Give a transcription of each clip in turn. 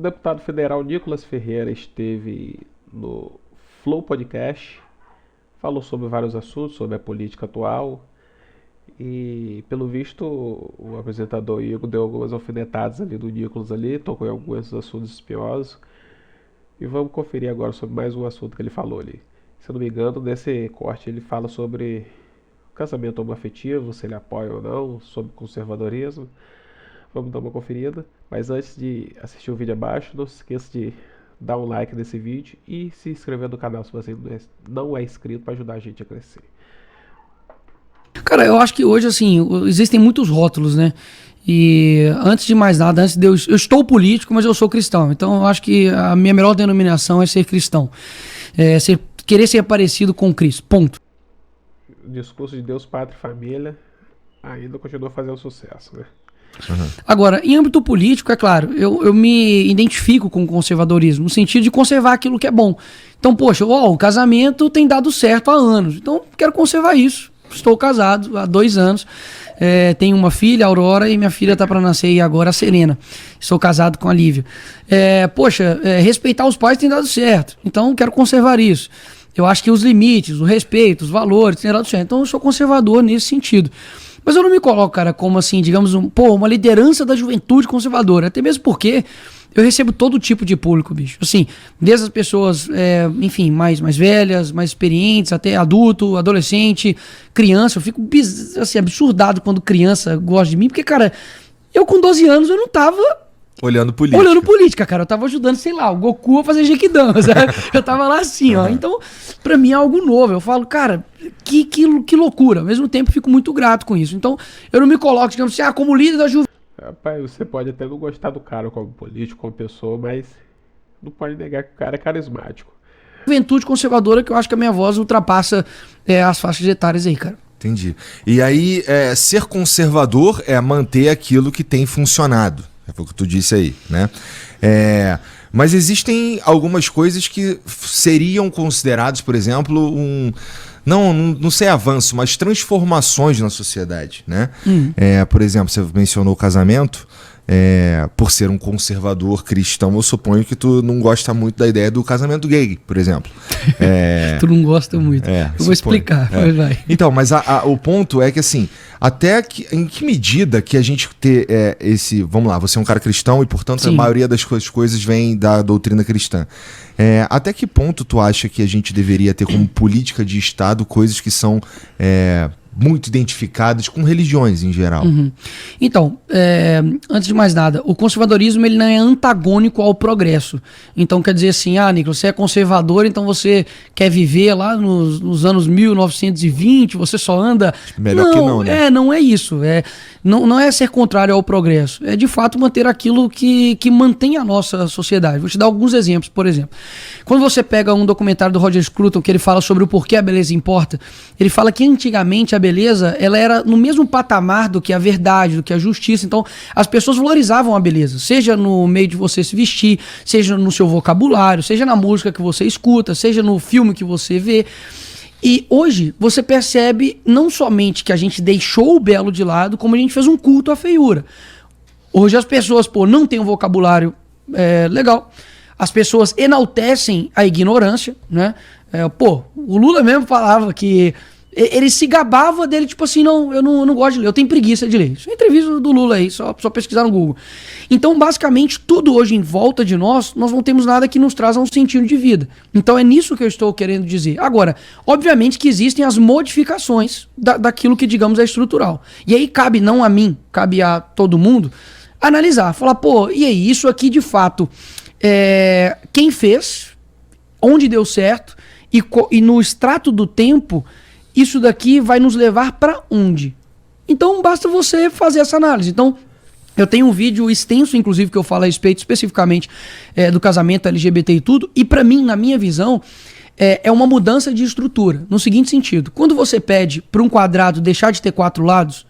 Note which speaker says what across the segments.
Speaker 1: deputado federal Nicolas Ferreira esteve no Flow Podcast, falou sobre vários assuntos, sobre a política atual e, pelo visto, o apresentador Igor deu algumas alfinetadas ali do Nicolas ali, tocou em alguns assuntos espinhosos e vamos conferir agora sobre mais um assunto que ele falou ali. Se eu não me engano, nesse corte ele fala sobre casamento homoafetivo, se ele apoia ou não, sobre conservadorismo. Vamos dar uma conferida, mas antes de assistir o vídeo abaixo, não se esqueça de dar um like nesse vídeo e se inscrever no canal se você não é inscrito, para ajudar a gente a crescer.
Speaker 2: Cara, eu acho que hoje, assim, existem muitos rótulos, né? E antes de mais nada, antes de eu estou político, mas eu sou cristão. Então eu acho que a minha melhor denominação é ser cristão. Querer ser parecido com Cristo, ponto.
Speaker 1: O discurso de Deus, Pátria e Família ainda continua fazendo sucesso, né?
Speaker 2: Uhum. Agora, em âmbito político, é claro, eu me identifico com o conservadorismo, no sentido de conservar aquilo que é bom. Então, poxa, o casamento tem dado certo há anos, então quero conservar isso. Estou casado há 2 anos, tenho uma filha, a Aurora, e minha filha está para nascer agora, a Serena. Estou casado com a Lívia. Respeitar os pais tem dado certo, então quero conservar isso. Eu acho que os limites, o respeito, os valores tem dado certo, então eu sou conservador nesse sentido. Mas eu não me coloco, cara, como assim, digamos, uma liderança da juventude conservadora. Até mesmo porque eu recebo todo tipo de público, bicho. Assim, desde as pessoas, enfim, mais velhas, mais experientes, até adulto, adolescente, criança. Eu fico assim, absurdado quando criança gosta de mim. Porque, cara, eu com 12 anos eu não tava...
Speaker 3: Olhando política,
Speaker 2: cara. Eu tava ajudando, sei lá, o Goku a fazer Gekidan, sabe? Eu tava lá assim, ó. Então, pra mim é algo novo. Eu falo, cara, que loucura. Ao mesmo tempo, fico muito grato com isso. Então, eu não me coloco, digamos assim, como líder da juventude.
Speaker 1: Rapaz, você pode até não gostar do cara como político, como pessoa, mas não pode negar que o cara é carismático.
Speaker 2: Juventude conservadora, que eu acho que a minha voz ultrapassa as faixas etárias aí, cara.
Speaker 3: Entendi. E aí, ser conservador é manter aquilo que tem funcionado. É o que tu disse aí, né? Mas existem algumas coisas que seriam consideradas, por exemplo, não sei avanço, mas transformações na sociedade, né? Por exemplo, você mencionou o casamento. Por ser um conservador cristão, eu suponho que tu não gosta muito da ideia do casamento gay, por exemplo.
Speaker 2: Tu não gosta muito. Eu vou explicar, mas vai.
Speaker 3: Então, mas o ponto é que, assim, em que medida que a gente ter vamos lá, você é um cara cristão e, portanto, Sim. A maioria das coisas vem da doutrina cristã. Até que ponto tu acha que a gente deveria ter como política de Estado coisas que são muito identificadas com religiões em geral?
Speaker 2: Então, antes de mais nada, o conservadorismo ele não é antagônico ao progresso. Então quer dizer assim, Nicolas, você é conservador, então você quer viver lá nos anos 1920, você só anda...
Speaker 3: Melhor que não, né?
Speaker 2: Não é isso. Não é ser contrário ao progresso. É de fato manter aquilo que mantém a nossa sociedade. Vou te dar alguns exemplos, por exemplo. Quando você pega um documentário do Roger Scruton, que ele fala sobre o porquê a beleza importa, ele fala que antigamente a beleza ela era no mesmo patamar do que a verdade, do que a justiça. Então, as pessoas valorizavam a beleza, seja no meio de você se vestir, seja no seu vocabulário, seja na música que você escuta, seja no filme que você vê. E hoje você percebe não somente que a gente deixou o belo de lado, como a gente fez um culto à feiura. Hoje as pessoas, não têm um vocabulário legal. As pessoas enaltecem a ignorância, né? O Lula mesmo falava que ele se gabava dele, tipo assim, eu não gosto de ler, eu tenho preguiça de ler. Isso é entrevista do Lula aí, só pesquisar no Google. Então, basicamente, tudo hoje em volta de nós não temos nada que nos traga um sentido de vida. Então, é nisso que eu estou querendo dizer. Agora, obviamente que existem as modificações daquilo que, digamos, é estrutural. E aí cabe não a mim, cabe a todo mundo, analisar, falar, e aí, isso aqui de fato, quem fez, onde deu certo, e no extrato do tempo, isso daqui vai nos levar para onde? Então basta você fazer essa análise. Então eu tenho um vídeo extenso, inclusive, que eu falo a respeito especificamente do casamento LGBT e tudo. E para mim, na minha visão, é uma mudança de estrutura. No seguinte sentido, quando você pede para um quadrado deixar de ter 4 lados,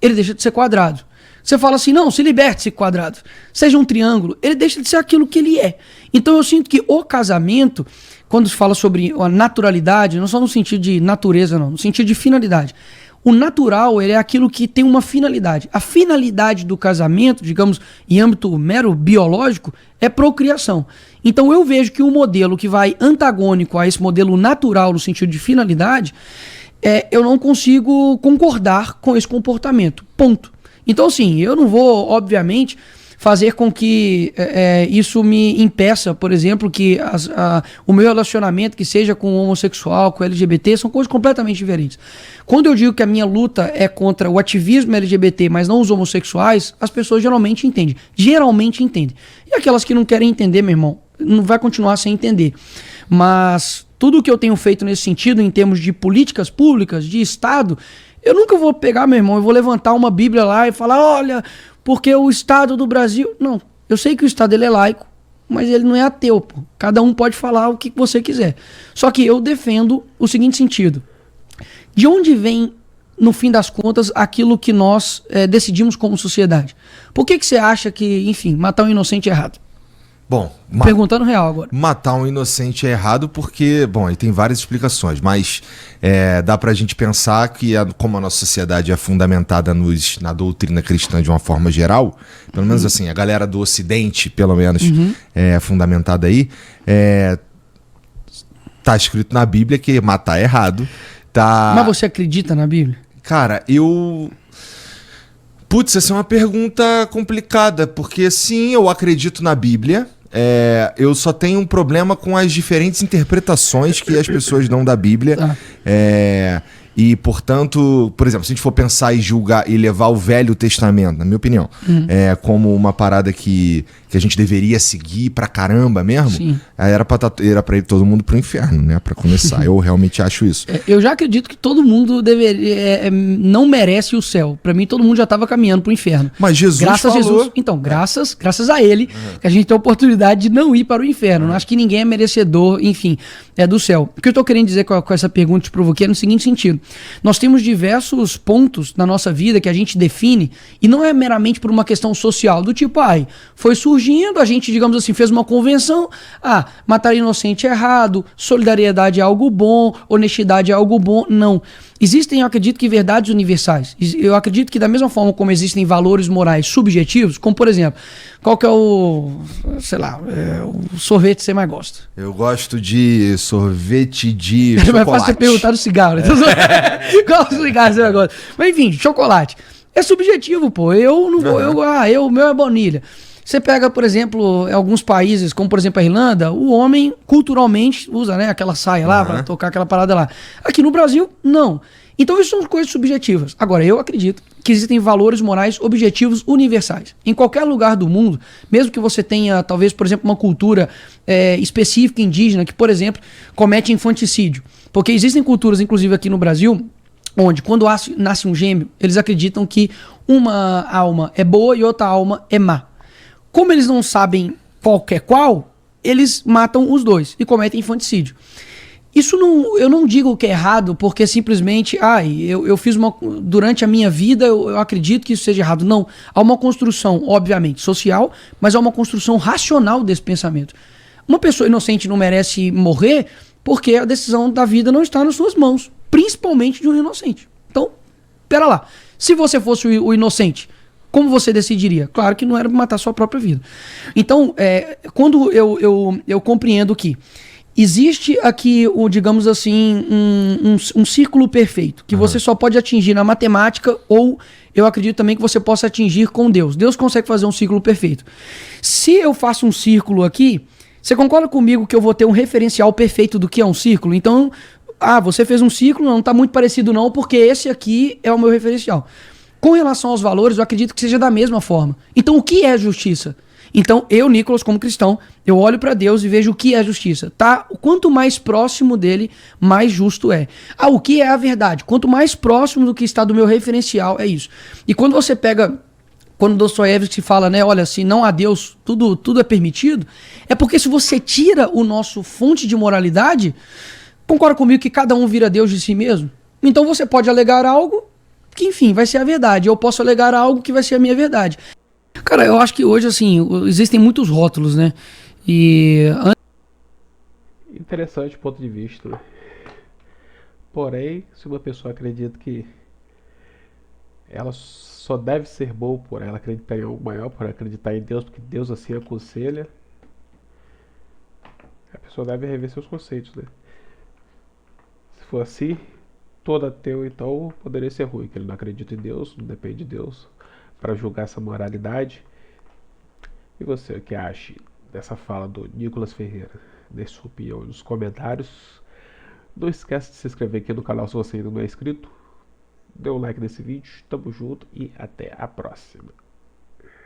Speaker 2: ele deixa de ser quadrado. Você fala assim, não, se liberte esse quadrado. Seja um triângulo, ele deixa de ser aquilo que ele é. Então eu sinto que o casamento, quando se fala sobre a naturalidade, não só no sentido de natureza, não, no sentido de finalidade. O natural, ele é aquilo que tem uma finalidade. A finalidade do casamento, digamos, em âmbito mero biológico, é procriação. Então eu vejo que um modelo que vai antagônico a esse modelo natural no sentido de finalidade, eu não consigo concordar com esse comportamento. Ponto. Então, assim, eu não vou, obviamente, fazer com que isso me impeça, por exemplo, que o meu relacionamento, que seja com o homossexual, com o LGBT, são coisas completamente diferentes. Quando eu digo que a minha luta é contra o ativismo LGBT, mas não os homossexuais, as pessoas geralmente entendem. Geralmente entendem. E aquelas que não querem entender, meu irmão, não vai continuar sem entender. Mas tudo o que eu tenho feito nesse sentido, em termos de políticas públicas, de Estado, eu nunca vou pegar, meu irmão, eu vou levantar uma Bíblia lá e falar, olha, porque o Estado do Brasil... Não, eu sei que o Estado ele é laico, mas ele não é ateu, pô. Cada um pode falar o que você quiser. Só que eu defendo o seguinte sentido. De onde vem, no fim das contas, aquilo que nós decidimos como sociedade? Por que você acha que, enfim, matar um inocente é errado?
Speaker 3: Bom,
Speaker 2: perguntando real agora. Matar
Speaker 3: um inocente é errado porque, bom, aí tem várias explicações, mas dá pra gente pensar que como a nossa sociedade é fundamentada na doutrina cristã de uma forma geral, pelo menos assim, a galera do Ocidente, pelo menos, é fundamentada aí, tá escrito na Bíblia que matar é errado. Tá...
Speaker 2: Mas você acredita na Bíblia?
Speaker 3: Cara, Putz, essa é uma pergunta complicada, porque sim, eu acredito na Bíblia. Eu só tenho um problema com as diferentes interpretações que as pessoas dão da Bíblia. E, portanto, por exemplo, se a gente for pensar e julgar e levar o Velho Testamento, na minha opinião, como uma parada que a gente deveria seguir pra caramba mesmo, era pra ir todo mundo pro inferno, né? Pra começar. Eu realmente acho isso.
Speaker 2: Eu já acredito que todo mundo não merece o céu. Pra mim, todo mundo já tava caminhando pro inferno.
Speaker 3: Mas Jesus
Speaker 2: graças
Speaker 3: falou...
Speaker 2: a Jesus. Então, graças a ele, que a gente tem a oportunidade de não ir para o inferno. Não acho que ninguém é merecedor, enfim, do céu. O que eu tô querendo dizer com essa pergunta que te provoquei é no seguinte sentido. Nós temos diversos pontos na nossa vida que a gente define, e não é meramente por uma questão social, do tipo, foi surgindo, a gente, digamos assim, fez uma convenção, matar inocente é errado, solidariedade é algo bom, honestidade é algo bom. Não. Existem, eu acredito que, verdades universais. Eu acredito que da mesma forma como existem valores morais subjetivos, como por exemplo, qual que é o sorvete que você mais gosta?
Speaker 3: Eu gosto de sorvete de chocolate.
Speaker 2: É mais fácil você perguntar do cigarro, né? Qual cigarro você mais gosta? Mas enfim, chocolate. É subjetivo, pô. Eu não vou, o meu é baunilha. Você pega, por exemplo, alguns países, como por exemplo a Irlanda, o homem culturalmente usa, né, aquela saia lá pra tocar aquela parada lá. Aqui no Brasil, não. Então isso são coisas subjetivas. Agora, eu acredito que existem valores morais objetivos universais. Em qualquer lugar do mundo, mesmo que você tenha, talvez, por exemplo, uma cultura específica indígena que, por exemplo, comete infanticídio. Porque existem culturas, inclusive aqui no Brasil, onde quando nasce um gêmeo, eles acreditam que uma alma é boa e outra alma é má. Como eles não sabem qual é qual, eles matam os dois e cometem infanticídio. Isso eu não digo que é errado porque simplesmente, eu fiz durante a minha vida, eu acredito que isso seja errado. Não, há uma construção, obviamente, social, mas há uma construção racional desse pensamento. Uma pessoa inocente não merece morrer porque a decisão da vida não está nas suas mãos, principalmente de um inocente. Então, pera lá, se você fosse o inocente, como você decidiria? Claro que não era matar sua própria vida. Então, quando eu compreendo que existe aqui, digamos assim, um círculo perfeito, que você só pode atingir na matemática, ou eu acredito também que você possa atingir com Deus. Deus consegue fazer um círculo perfeito. Se eu faço um círculo aqui, você concorda comigo que eu vou ter um referencial perfeito do que é um círculo? Então, você fez um círculo, não está muito parecido não, porque esse aqui é o meu referencial. Com relação aos valores, eu acredito que seja da mesma forma. Então, o que é justiça? Então, eu, Nicolas, como cristão, eu olho para Deus e vejo o que é justiça. Tá? Quanto mais próximo dele, mais justo é. O que é a verdade? Quanto mais próximo do que está do meu referencial, é isso. E quando você pega, quando Dostoiévski fala, né, olha, se não há Deus, tudo é permitido, é porque se você tira o nosso fonte de moralidade, concorda comigo que cada um vira Deus de si mesmo? Então você pode alegar algo que, enfim, vai ser a verdade. Eu posso alegar algo que vai ser a minha verdade. Cara, eu acho que hoje, assim, existem muitos rótulos, né?
Speaker 1: Interessante ponto de vista. Porém, se uma pessoa acredita que ela só deve ser boa por ela acreditar em algo maior, por acreditar em Deus, porque Deus assim aconselha. A pessoa deve rever seus conceitos, né? Se for assim, todo ateu então poderia ser ruim, que ele não acredita em Deus, não depende de Deus para julgar essa moralidade. E você, o que acha dessa fala do Nicolas Ferreira? Deixe sua opinião nos comentários. Não esquece de se inscrever aqui no canal se você ainda não é inscrito. Dê um like nesse vídeo, tamo junto e até a próxima.